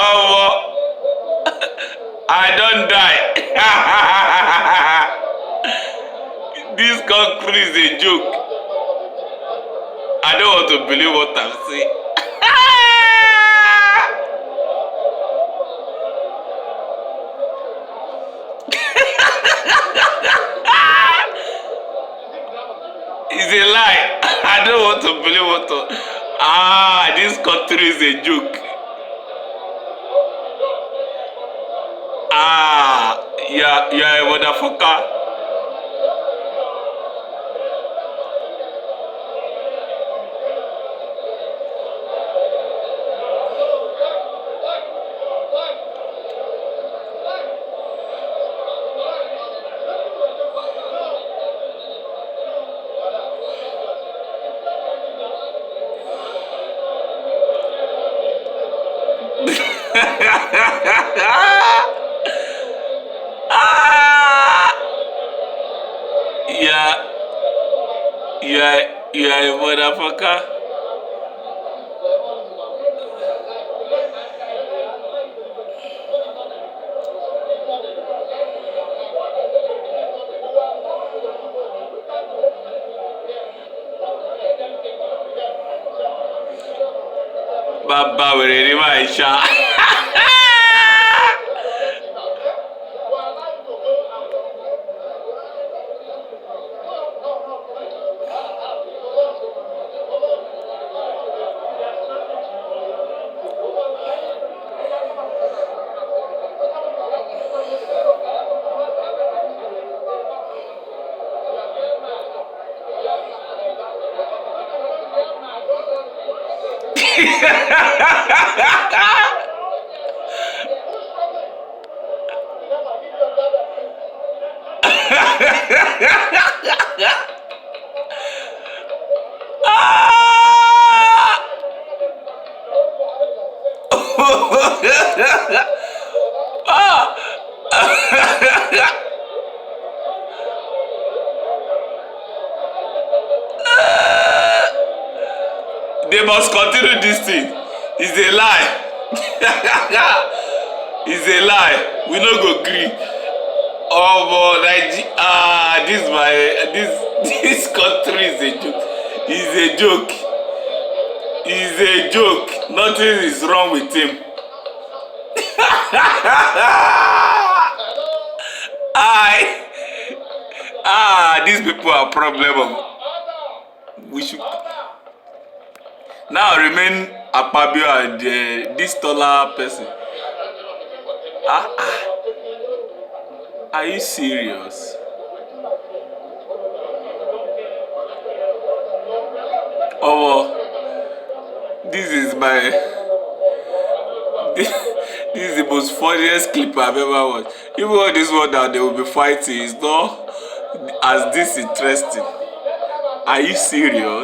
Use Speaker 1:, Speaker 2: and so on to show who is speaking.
Speaker 1: Oh, I don't die. This country is a joke. I don't want to believe what I'm saying. It's a lie. I don't want to believe what to... this country is a joke. You're a motherfucker. You're a motherfucker. Baba wèrè ní máa ṣá. They must continue this thing. It's a lie. It's a lie. We no go gree. Oh boy, this country is a joke. It's a joke. It's a joke. Nothing is wrong with him. These people are problem of. We should now remain Akpabio and this taller person. Are you serious? Oh, this is this is the most funniest clip I've ever watched. Even all this one that they will be fighting is not as this interesting. Are you serious?